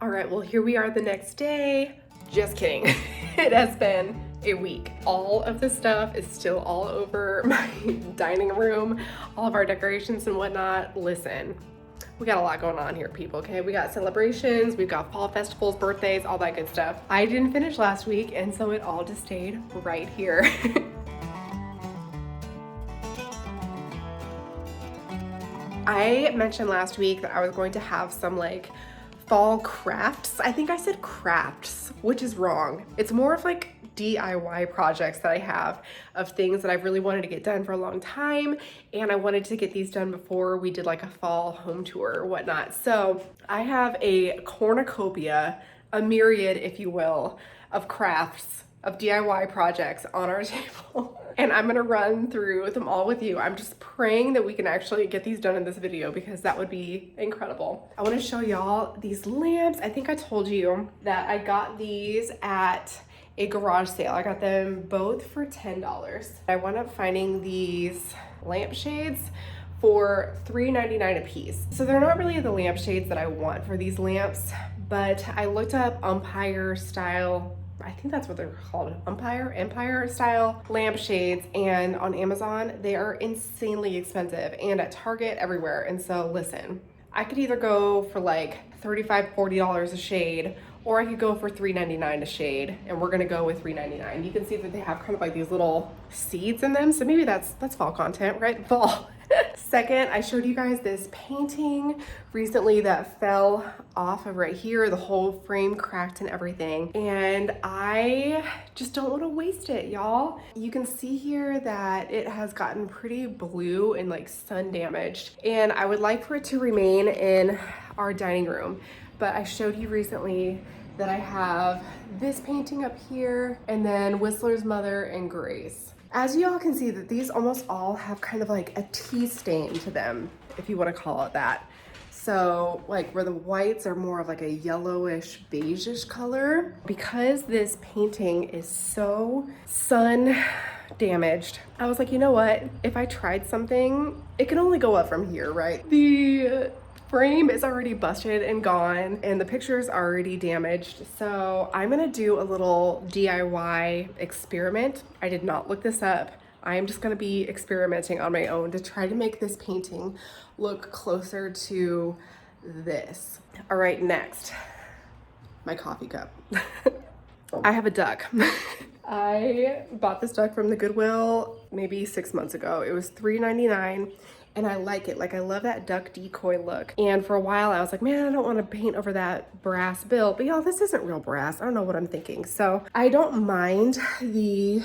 All right, well, here we are the next day. Just kidding. It has been a week. All of the stuff is still all over my dining room, all of our decorations and whatnot. Listen, we got a lot going on here, people, okay? We got celebrations, we've got fall festivals, birthdays, all that good stuff. I didn't finish last week, and so it all just stayed right here. I mentioned last week that I was going to have some like fall crafts. I think I said crafts, which is wrong. It's more of like DIY projects that I have of things that I've really wanted to get done for a long time. And I wanted to get these done before we did like a fall home tour or whatnot. So I have a cornucopia, a myriad, if you will, of crafts, of DIY projects on our table. And I'm gonna run through them all with you. I'm just praying that we can actually get these done in this video because that would be incredible. I wanna show y'all these lamps. I think I told you that I got these at a garage sale. I got them both for $10. I wound up finding these lampshades for $3.99 a piece. So they're not really the lampshades that I want for these lamps, but I looked up umpire style, I think that's what they're called, empire style lampshades, and on Amazon they are insanely expensive, and at Target, everywhere. And so listen, I could either go for like $35-40 a shade, or I could go for $3.99 a shade, and we're gonna go with $3.99. You can see that they have kind of like these little seeds in them, so maybe that's fall content, right? Fall. Second, I showed you guys this painting recently that fell off of right here. The whole frame cracked and everything. And I just don't want to waste it, y'all. You can see here that it has gotten pretty blue and like sun damaged. And I would like for it to remain in our dining room. But I showed you recently that I have this painting up here, and then Whistler's Mother and Grace. As you all can see, that these almost all have kind of like a tea stain to them, if you want to call it that. So like where the whites are more of like a yellowish beigeish color. Because this painting is so sun damaged, I was like, you know what? If I tried something, it can only go up from here, right? The frame is already busted and gone, and the picture's already damaged. So I'm gonna do a little DIY experiment. I did not look this up. I am just gonna be experimenting on my own to try to make this painting look closer to this. All right, next, my coffee cup. I have a duck. I bought this duck from the Goodwill maybe 6 months ago. It was $3.99. And I like it. Like, I love that duck decoy look. And for a while I was like, man, I don't want to paint over that brass bill. But y'all, this isn't real brass. I don't know what I'm thinking. So I don't mind the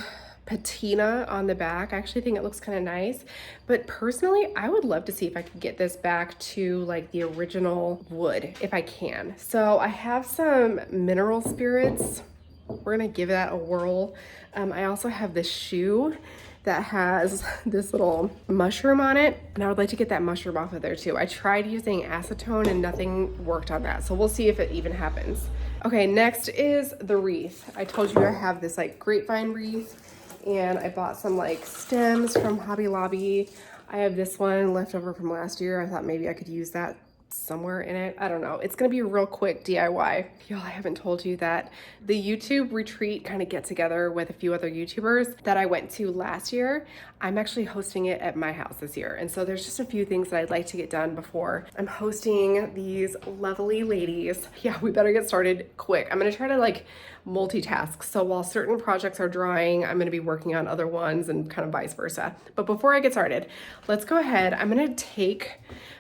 patina on the back. I actually think it looks kind of nice. But personally, I would love to see if I could get this back to like the original wood, if I can. So I have some mineral spirits. We're gonna give that a whirl. I also have this shoe that has this little mushroom on it, and I would like to get that mushroom off of there too. I tried using acetone and nothing worked on that, so we'll see if it even happens. Okay, next is the wreath. I told you I have this like grapevine wreath, and I bought some like stems from Hobby Lobby. I have this one left over from last year. I thought maybe I could use that somewhere in it. I don't know. It's gonna be a real quick DIY. Y'all, I haven't told you that the YouTube retreat kind of get together with a few other YouTubers that I went to last year, I'm actually hosting it at my house this year. And so there's just a few things that I'd like to get done before I'm hosting these lovely ladies. Yeah, we better get started quick. I'm gonna try to like multitask. So while certain projects are drying, I'm gonna be working on other ones and kind of vice versa. But before I get started, let's go ahead. I'm gonna take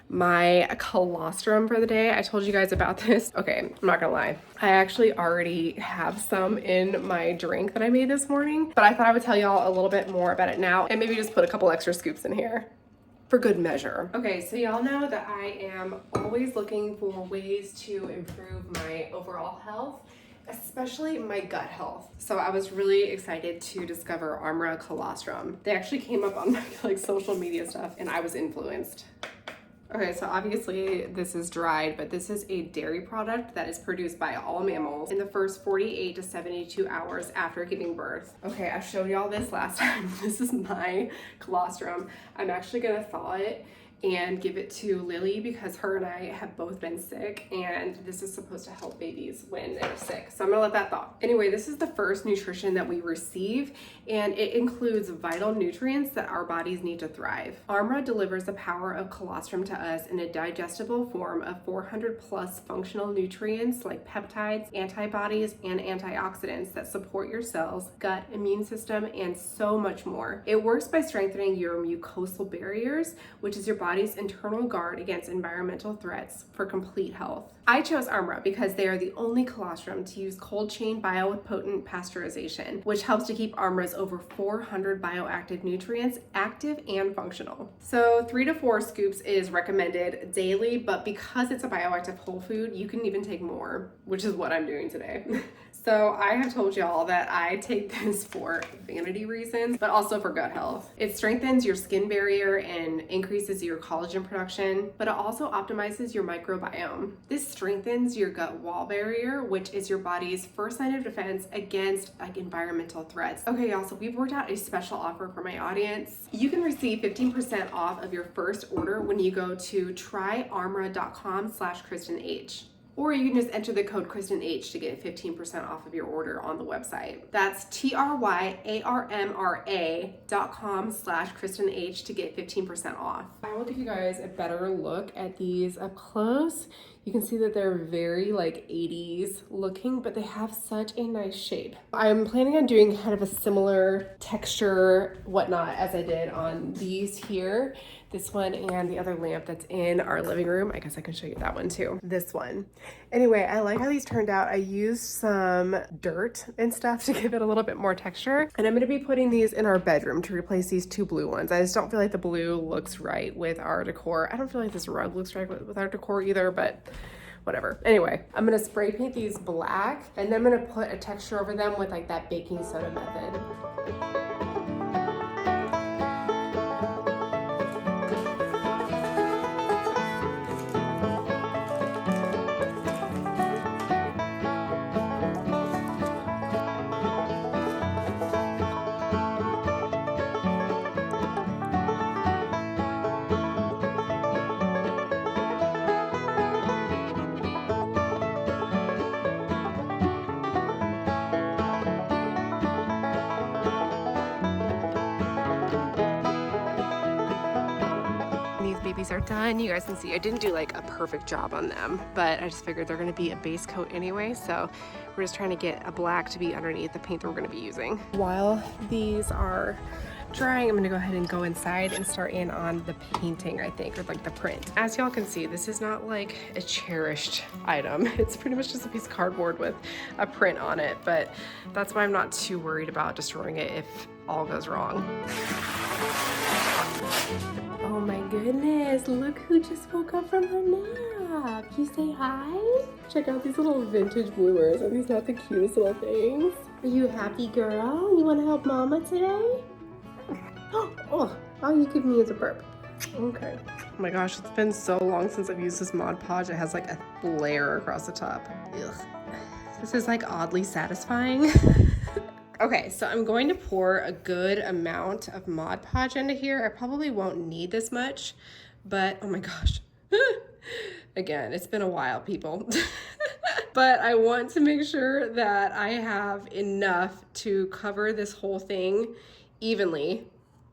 my colostrum for the day. I told you guys about this. Okay, I'm not gonna lie. I actually already have some in my drink that I made this morning, but I thought I would tell y'all a little bit more about it now and maybe just put a couple extra scoops in here for good measure. Okay, so y'all know that I am always looking for ways to improve my overall health, especially my gut health. So I was really excited to discover Armra colostrum. They actually came up on my like social media stuff, and I was influenced. Okay, so obviously this is dried, but this is a dairy product that is produced by all mammals in the first 48 to 72 hours after giving birth. Okay, I showed y'all this last time. This is my colostrum. I'm actually gonna thaw it and give it to Lily because her and I have both been sick, and this is supposed to help babies when they're sick. So I'm gonna let that thaw. Anyway, this is the first nutrition that we receive, and it includes vital nutrients that our bodies need to thrive. Armra delivers the power of colostrum to us in a digestible form of 400 plus functional nutrients like peptides, antibodies, and antioxidants that support your cells, gut, immune system, and so much more. It works by strengthening your mucosal barriers, which is your body's internal guard against environmental threats, for complete health. I chose Armra because they are the only colostrum to use cold chain biopotent pasteurization, which helps to keep Armra's over 400 bioactive nutrients active and functional. So 3 to 4 scoops is recommended daily, but because it's a bioactive whole food, you can even take more, which is what I'm doing today. So I have told y'all that I take this for vanity reasons, but also for gut health. It strengthens your skin barrier and increases your collagen production, but it also optimizes your microbiome. This strengthens your gut wall barrier, which is your body's first line of defense against environmental threats. Okay, y'all, so we've worked out a special offer for my audience. You can receive 15% off of your first order when you go to tryarmra.com/KristenH. Or you can just enter the code KristenH to get 15% off of your order on the website. That's tryarmra.com/KristenH to get 15% off. I will give you guys a better look at these up close. You can see that they're very 80s looking, but they have such a nice shape. I'm planning on doing kind of a similar texture, whatnot, as I did on these here. This one and the other lamp that's in our living room. I guess I can show you that one too. This one. Anyway, I like how these turned out. I used some dirt and stuff to give it a little bit more texture. And I'm gonna be putting these in our bedroom to replace these 2 blue ones. I just don't feel like the blue looks right with our decor. I don't feel like this rug looks right with our decor either, but whatever. Anyway, I'm gonna spray paint these black, and then I'm gonna put a texture over them with that baking soda method. Babies are done. You guys can see I didn't do a perfect job on them, but I just figured they're going to be a base coat anyway, so we're just trying to get a black to be underneath the paint that we're going to be using. While these are drying, I'm going to go ahead and go inside and start in on the painting, I think, or the print. As y'all can see, this is not a cherished item. It's pretty much just a piece of cardboard with a print on it, but that's why I'm not too worried about destroying it if all goes wrong. Oh my goodness, look who just woke up from her nap. You say hi? Check out these little vintage bloomers. Are these not the cutest little things? Are you a happy girl? You want to help mama today? Oh, all you give me is a burp. Okay. Oh my gosh, it's been so long since I've used this Mod Podge. It has a layer across the top. Ugh. This is oddly satisfying. Okay, so I'm going to pour a good amount of Mod Podge into here. I probably won't need this much, but oh my gosh. Again, it's been a while, people. But I want to make sure that I have enough to cover this whole thing evenly.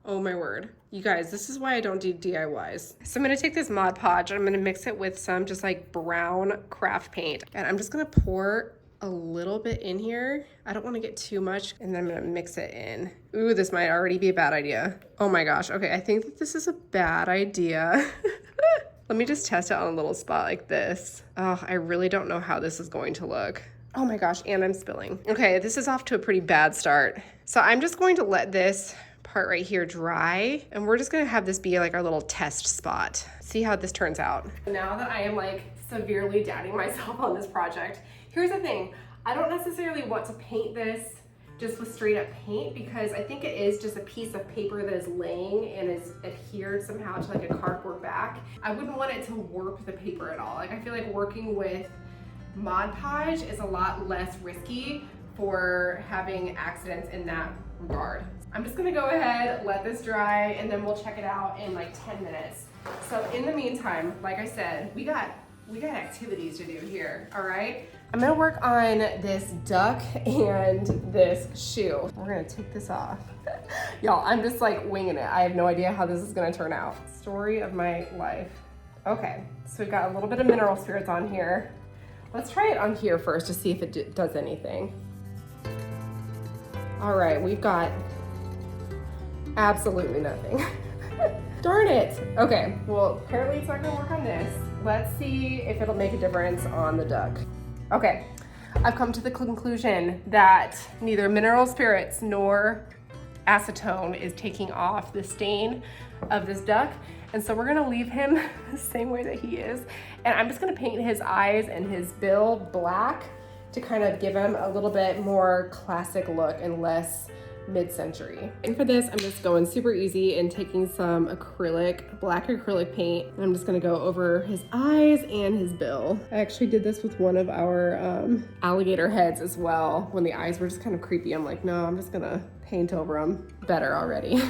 Oh my word. You guys, this is why I don't do DIYs. So I'm gonna take this Mod Podge and I'm gonna mix it with some just brown craft paint. And I'm just gonna pour a little bit in here. I don't want to get too much, and then I'm gonna mix it in. Ooh, this might already be a bad idea. Oh my gosh. Okay, I think that this is a bad idea. Let me just test it on a little spot like this. Oh, I really don't know how this is going to look. Oh my gosh, and I'm spilling. Okay, this is off to a pretty bad start. So I'm just going to let this part right here dry, and we're just gonna have this be our little test spot. See how this turns out. Now that I am severely doubting myself on this project, here's the thing. I don't necessarily want to paint this just with straight up paint because I think it is just a piece of paper that is laying and is adhered somehow to a cardboard back. I wouldn't want it to warp the paper at all. I feel like working with Mod Podge is a lot less risky for having accidents in that regard. I'm just gonna go ahead, let this dry, and then we'll check it out in 10 minutes. So in the meantime, like I said, we got activities to do here, all right? I'm gonna work on this duck and this shoe. We're gonna take this off. Y'all, I'm just like winging it. I have no idea how this is gonna turn out. Story of my life. Okay, so we've got a little bit of mineral spirits on here. Let's try it on here first to see if it does anything. All right, we've got absolutely nothing. Darn it. Okay, well, apparently it's not gonna work on this. Let's see if it'll make a difference on the duck. Okay, I've come to the conclusion that neither mineral spirits nor acetone is taking off the stain of this duck. And so we're gonna leave him the same way that he is. And I'm just gonna paint his eyes and his bill black to kind of give him a little bit more classic look and less mid-century. And for this, I'm just going super easy and taking some black acrylic paint. And I'm just gonna go over his eyes and his bill. I actually did this with one of our alligator heads as well. When the eyes were just kind of creepy, I'm like, no, I'm just gonna paint over them better already.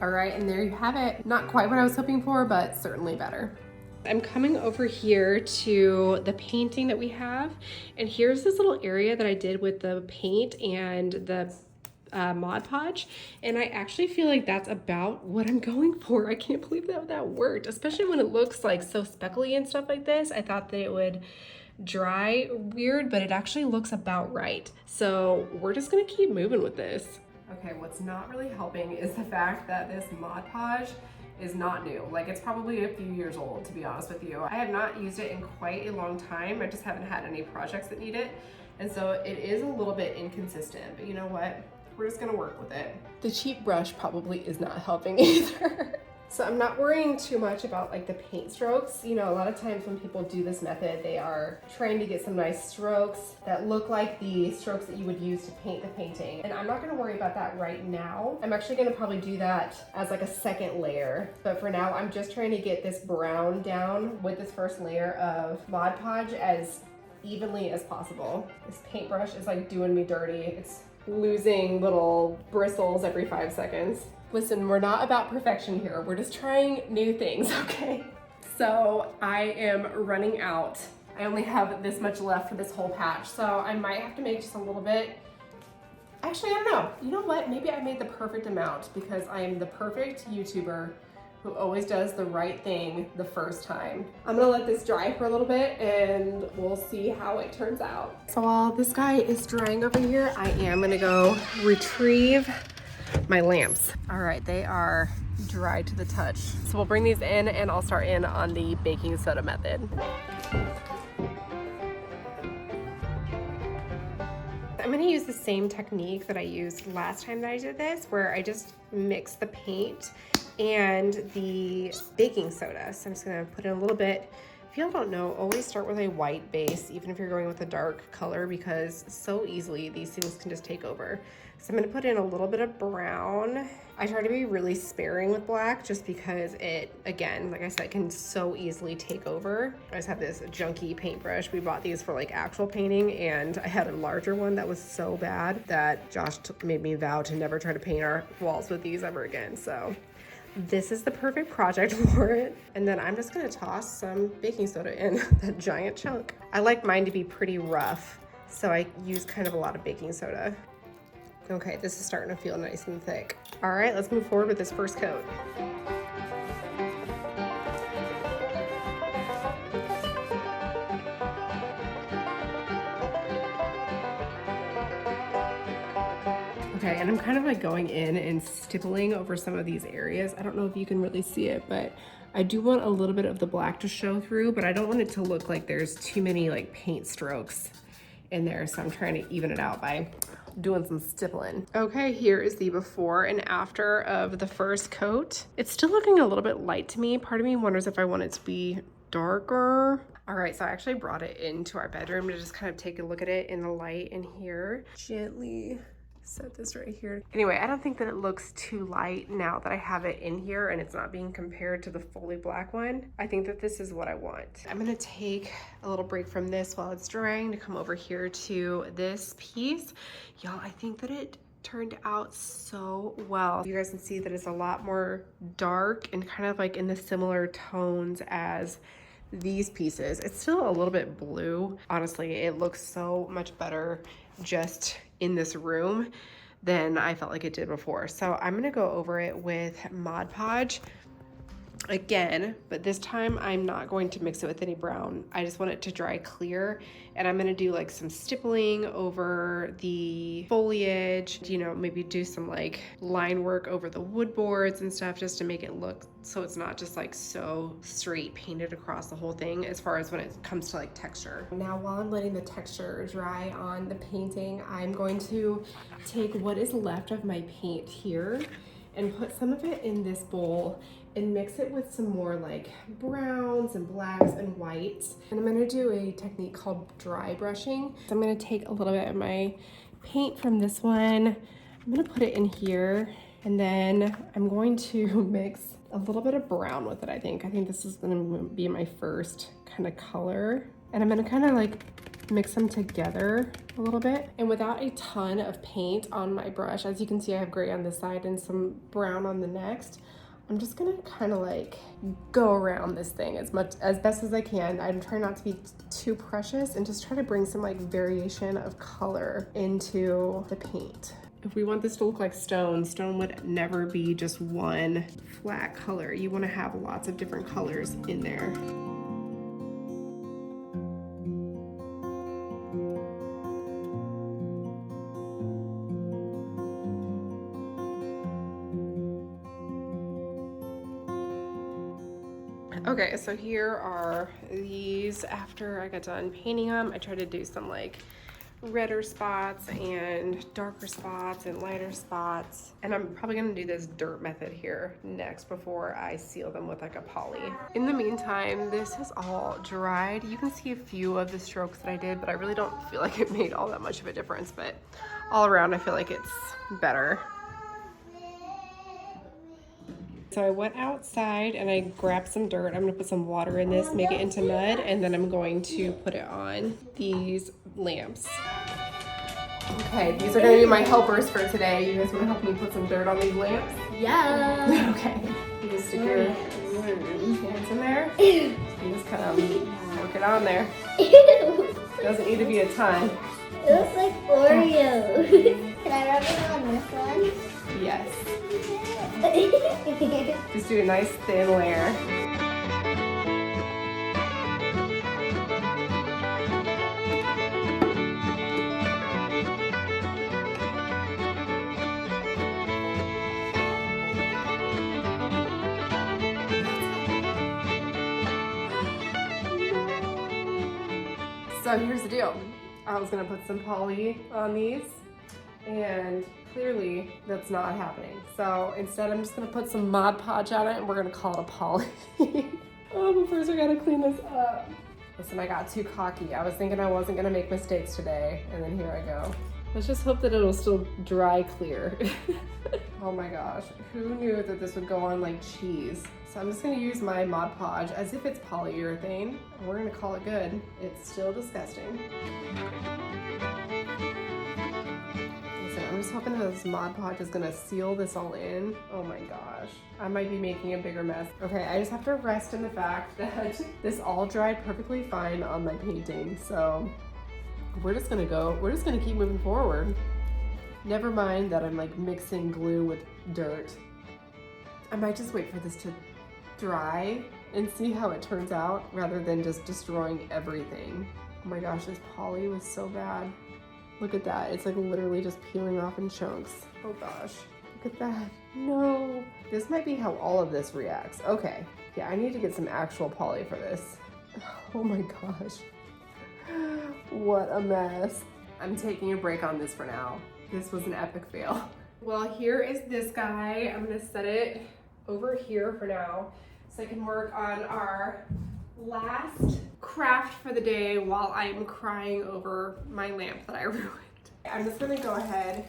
All right, and there you have it. Not quite what I was hoping for, but certainly better. I'm coming over here to the painting that we have, and here's this little area that I did with the paint and the Mod Podge, and I actually feel like that's about what I'm going for. I can't believe that worked, especially when it looks like so speckly and stuff like this. I thought that it would dry weird, but it actually looks about right. So we're just gonna keep moving with this. Okay, what's not really helping is the fact that this Mod Podge is not new. Like, it's probably a few years old, to be honest with you. I have not used it in quite a long time. I just haven't had any projects that need it. And so it is a little bit inconsistent, but you know what? We're just gonna work with it. The cheap brush probably is not helping either. So I'm not worrying too much about like the paint strokes. You know, a lot of times when people do this method, they are trying to get some nice strokes that look like the strokes that you would use to paint the painting. And I'm not gonna worry about that right now. I'm actually gonna probably do that as like a second layer. But for now, I'm just trying to get this brown down with this first layer of Mod Podge as evenly as possible. This paintbrush is like doing me dirty. It's losing little bristles every 5 seconds. Listen, we're not about perfection here. We're just trying new things, okay? So I am running out. I only have this much left for this whole patch, so I might have to make just a little bit. Actually, I don't know. You know what? Maybe I made the perfect amount because I am the perfect YouTuber who always does the right thing the first time. I'm gonna let this dry for a little bit and we'll see how it turns out. So while this guy is drying over here, I am gonna go retrieve my lamps. All right, they are dry to the touch. So we'll bring these in and I'll start in on the baking soda method. I'm gonna use the same technique that I used last time that I did this, where I just mix the paint and the baking soda. So I'm just gonna put in a little bit. If y'all don't know, always start with a white base, even if you're going with a dark color, because so easily these things can just take over. So I'm gonna put in a little bit of brown. I try to be really sparing with black just because it, again, like I said, can so easily take over. I just have this junky paintbrush. We bought these for like actual painting, and I had a larger one that was so bad that Josh made me vow to never try to paint our walls with these ever again. So this is the perfect project for it. And then I'm just gonna toss some baking soda in that giant chunk. I like mine to be pretty rough, so I use kind of a lot of baking soda. Okay, this is starting to feel nice and thick. All right, let's move forward with this first coat. Okay, and I'm kind of like going in and stippling over some of these areas. I don't know if you can really see it, but I do want a little bit of the black to show through, but I don't want it to look like there's too many like paint strokes in there. So I'm trying to even it out by doing some stippling. Okay, here is the before and after of the first coat. It's still looking a little bit light to me. Part of me wonders if I want it to be darker. All right, so I actually brought it into our bedroom to just kind of take a look at it in the light in here. Gently set this right here. Anyway, I don't think that it looks too light now that I have it in here and it's not being compared to the fully black one. I think that this is what I want. I'm gonna take a little break from this while it's drying to come over here to this piece. Y'all, I think that it turned out so well. You guys can see that it's a lot more dark and kind of like in the similar tones as these pieces. It's still a little bit blue. Honestly, it looks so much better just in this room than I felt like it did before. So I'm gonna go over it with Mod Podge again, but this time I'm not going to mix it with any brown. I just want it to dry clear, and I'm gonna do like some stippling over the foliage, you know, maybe do some like line work over the wood boards and stuff just to make it look so it's not just like so straight painted across the whole thing as far as when it comes to like texture. Now while I'm letting the texture dry on the painting, I'm going to take what is left of my paint here and put some of it in this bowl and mix it with some more like browns and blacks and whites. And I'm gonna do a technique called dry brushing. So I'm gonna take a little bit of my paint from this one. I'm gonna put it in here, and then I'm going to mix a little bit of brown with it, I think. I think this is gonna be my first kind of color. And I'm gonna kind of like mix them together a little bit. And without a ton of paint on my brush, as you can see, I have gray on this side and some brown on the next. I'm just gonna kind of like go around this thing as best as I can. I'm trying not to be too precious and just try to bring some like variation of color into the paint. If we want this to look like stone, stone would never be just one flat color. You want to have lots of different colors in there. Okay, so here are these after I got done painting them. I tried to do some like redder spots and darker spots and lighter spots. And I'm probably gonna do this dirt method here next before I seal them with like a poly. In the meantime, this is all dried. You can see a few of the strokes that I did, but I really don't feel like it made all that much of a difference. But all around, I feel like it's better. So I went outside and I grabbed some dirt. I'm gonna put some water in this, make it into mud, and then I'm going to put it on these lamps. Okay, these are gonna be my helpers for today. You guys wanna help me put some dirt on these lamps? Yeah. Okay. You just stick your hands in there. You just kind of work it on there. Doesn't need to be a ton. It looks like Oreo. Can I rub it on this one? Yes. Just do a nice thin layer. So here's the deal. I was gonna put some poly on these, and clearly that's not happening. So instead I'm just gonna put some Mod Podge on it and we're gonna call it a poly. Oh, but first I gotta clean this up. Listen, I got too cocky. I was thinking I wasn't gonna make mistakes today, and then here I go. Let's just hope that it'll still dry clear. Oh my gosh, who knew that this would go on like cheese? So I'm just gonna use my Mod Podge as if it's polyurethane, and we're gonna call it good. It's still disgusting. I'm just hoping that this Mod Podge is gonna seal this all in. Oh my gosh. I might be making a bigger mess. Okay, I just have to rest in the fact that this all dried perfectly fine on my painting. So we're just gonna keep moving forward. Never mind that I'm like mixing glue with dirt. I might just wait for this to dry and see how it turns out rather than just destroying everything. Oh my gosh, this poly was so bad. Look at that. It's like literally just peeling off in chunks. Oh gosh. Look at that. No. This might be how all of this reacts. Okay. Yeah, I need to get some actual poly for this. Oh my gosh. What a mess. I'm taking a break on this for now. This was an epic fail. Well, here is this guy. I'm gonna set it over here for now so I can work on our last craft for the day while I'm crying over my lamp that I ruined. I'm just gonna go ahead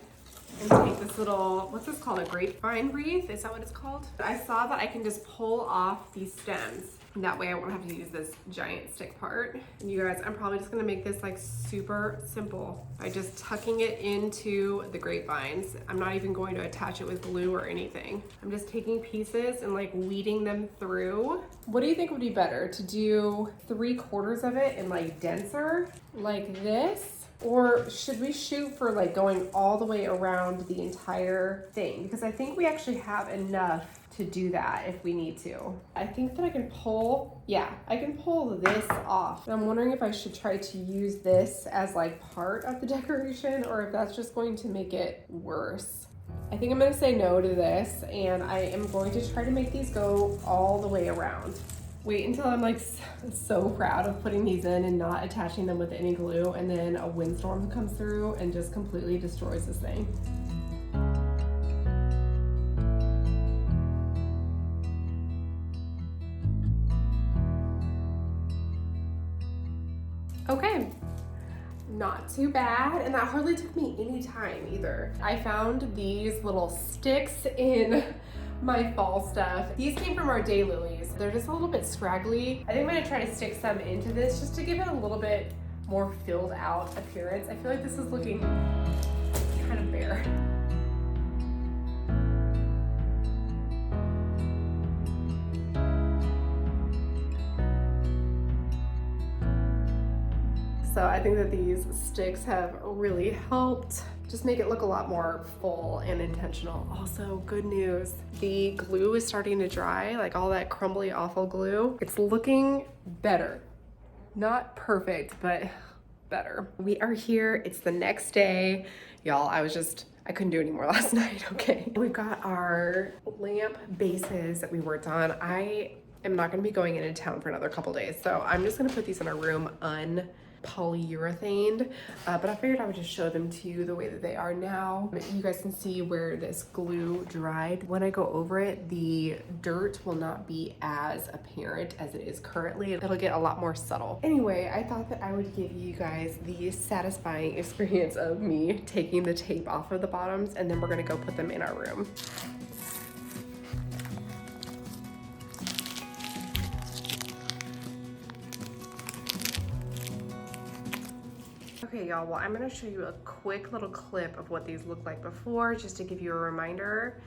and take this little, what's this called? A grapevine wreath? Is that what it's called? I saw that I can just pull off these stems. And that way I won't have to use this giant stick part. And you guys, I'm probably just gonna make this like super simple by just tucking it into the grapevines. I'm not even going to attach it with glue or anything. I'm just taking pieces and like weeding them through. What do you think would be better? To do 3/4 of it and like denser like this? Or should we shoot for like going all the way around the entire thing? Because I think we actually have enough to do that if we need to. I think that I can pull, yeah, I can pull this off. And I'm wondering if I should try to use this as like part of the decoration or if that's just going to make it worse. I think I'm gonna say no to this and I am going to try to make these go all the way around. Wait until I'm like so proud of putting these in and not attaching them with any glue, and then a windstorm comes through and just completely destroys this thing. Okay, not too bad, and that hardly took me any time either. I found these little sticks in my fall stuff. These came from our daylilies. They're just a little bit scraggly. I think I'm gonna try to stick some into this just to give it a little bit more filled out appearance. I feel like this is looking kind of bare. So I think that these sticks have really helped just make it look a lot more full and intentional. Also, good news, the glue is starting to dry, like all that crumbly, awful glue. It's looking better. Not perfect, but better. We are here, it's the next day. Y'all, I couldn't do any more last night, okay? We've got our lamp bases that we worked on. I am not gonna be going into town for another couple days, so I'm just gonna put these in our room polyurethaned, but I figured I would just show them to you the way that they are now. You guys can see where this glue dried. When I go over it, the dirt will not be as apparent as it is currently. It'll get a lot more subtle. Anyway, I thought that I would give you guys the satisfying experience of me taking the tape off of the bottoms, and then we're gonna go put them in our room. Okay, y'all, well, I'm gonna show you a quick little clip of what these look like before, just to give you a reminder,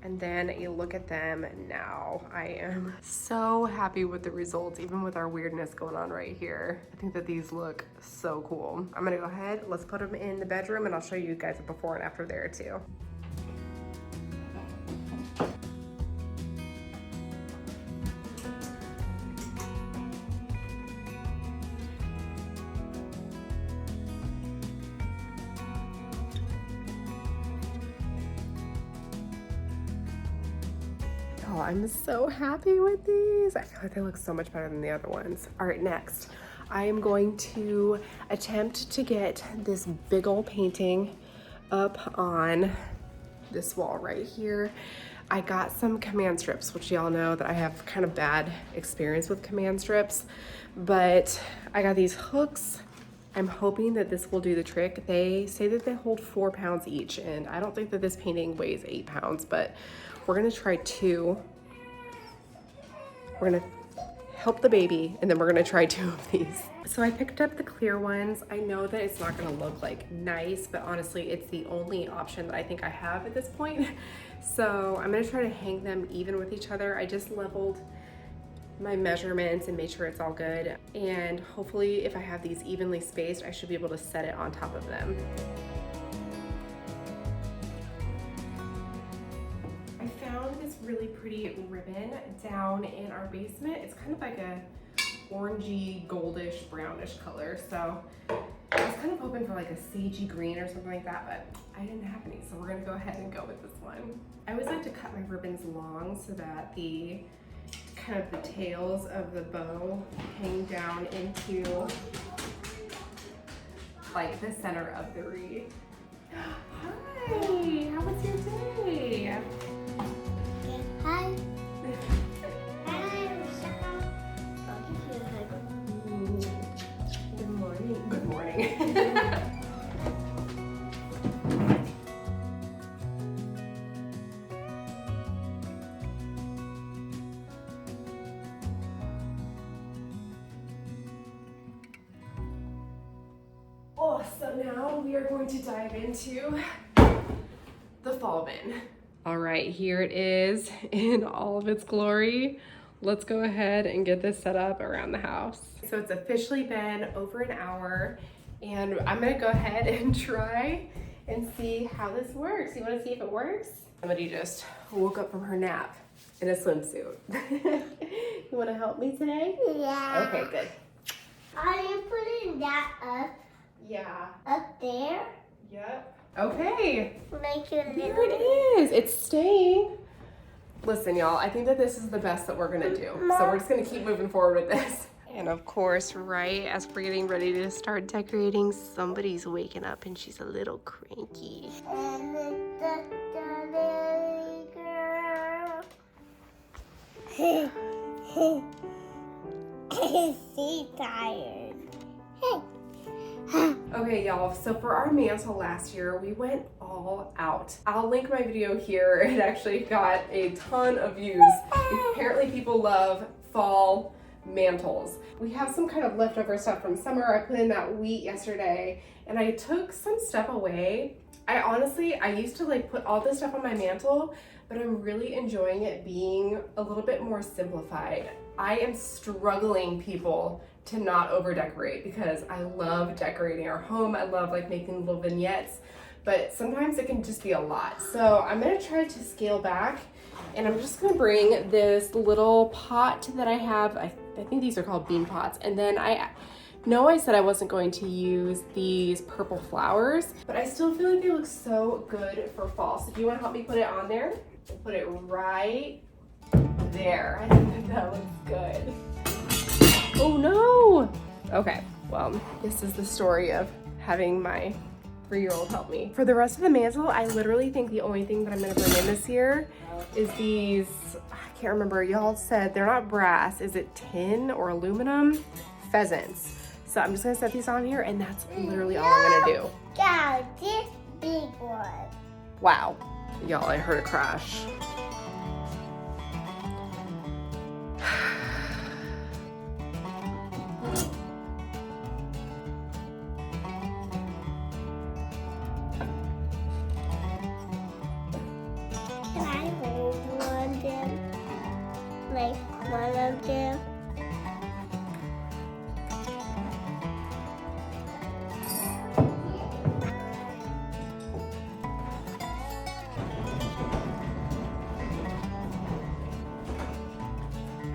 and then a look at them now. I am so happy with the results, even with our weirdness going on right here. I think that these look so cool. I'm gonna go ahead, let's put them in the bedroom, and I'll show you guys a before and after there too. Oh, I'm so happy with these. I feel like they look so much better than the other ones. All right, next, I am going to attempt to get this big old painting up on this wall right here. I got some command strips, which y'all know that I have kind of bad experience with command strips, but I got these hooks. I'm hoping that this will do the trick. They say that they hold 4 pounds each, and I don't think that this painting weighs 8 pounds, but we're gonna try 2. We're gonna help the baby, and then we're gonna try 2 of these. So I picked up the clear ones. I know that it's not gonna look like nice, but honestly, it's the only option that I think I have at this point. So I'm gonna try to hang them even with each other. I just leveled my measurements and made sure it's all good. And hopefully if I have these evenly spaced, I should be able to set it on top of them. I found this really pretty ribbon down in our basement. It's kind of like a orangey, goldish, brownish color. So I was kind of hoping for like a sagey green or something like that, but I didn't have any. So we're gonna go ahead and go with this one. I always like to cut my ribbons long so that the kind of the tails of the bow hang down into like the center of the wreath. Hi, how was your day? Hi. Good morning. Good morning. so now we are going to dive into the fall bin. All right, here it is in all of its glory. Let's go ahead and get this set up around the house. So it's officially been over an hour, and I'm gonna go ahead and try and see how this works. You wanna see if it works? Somebody just woke up from her nap in a swimsuit. You wanna help me today? Yeah. Okay, good. Are you putting that up? Yeah. Up there? Yep. Okay. Like your There little... it is. It's staying. Listen, y'all, I think that this is the best that we're gonna do. So we're just gonna keep moving forward with this. And of course, right as we're getting ready to start decorating, somebody's waking up and she's a little cranky. And it's the little girl. She's tired. Okay, y'all, so for our mantle last year, we went all out. I'll link my video here. It actually got a ton of views. Apparently people love fall mantles. We have some kind of leftover stuff from summer. I put in that wheat yesterday and I took some stuff away. I used to like put all this stuff on my mantle, but I'm really enjoying it being a little bit more simplified. I am struggling, people, to not over decorate because I love decorating our home. I love like making little vignettes, but sometimes it can just be a lot. So I'm gonna try to scale back, and I'm just gonna bring this little pot that I have. I think these are called bean pots. And then I said I wasn't going to use these purple flowers, but I still feel like they look so good for fall. So if you wanna help me put it on there, we'll put it right there. I think that looks good. Oh no! Okay, well, this is the story of having my 3-year-old help me. For the rest of the mantle, I literally think the only thing that I'm gonna bring in this year is these, I can't remember, y'all said they're not brass, is it tin or aluminum? Pheasants. So I'm just gonna set these on here, and that's literally all I'm gonna do. Yeah, this big one. Wow. Y'all, I heard a crash. Can I hold one of them? Like one of them?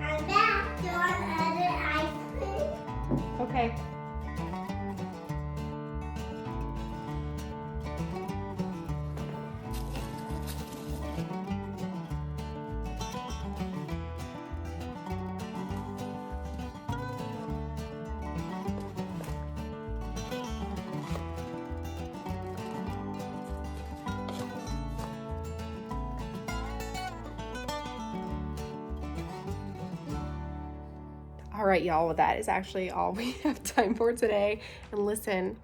I'm back. Do you want other ice cream? Okay. All right, y'all, well, that is actually all we have time for today. And listen,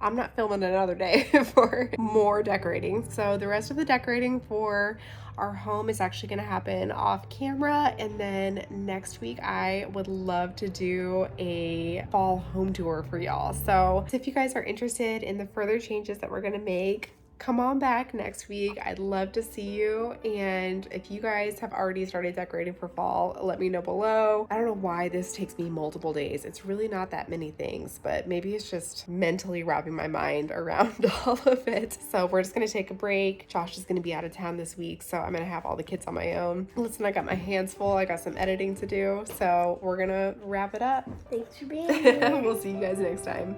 I'm not filming another day for more decorating. So the rest of the decorating for our home is actually gonna happen off camera. And then next week, I would love to do a fall home tour for y'all. So if you guys are interested in the further changes that we're gonna make, come on back next week. I'd love to see you. And if you guys have already started decorating for fall, let me know below. I don't know why this takes me multiple days. It's really not that many things, but maybe it's just mentally wrapping my mind around all of it. So we're just gonna take a break. Josh is gonna be out of town this week, so I'm gonna have all the kids on my own. Listen, I got my hands full. I got some editing to do, so we're gonna wrap it up. Thanks for being here. We'll see you guys next time.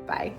Bye.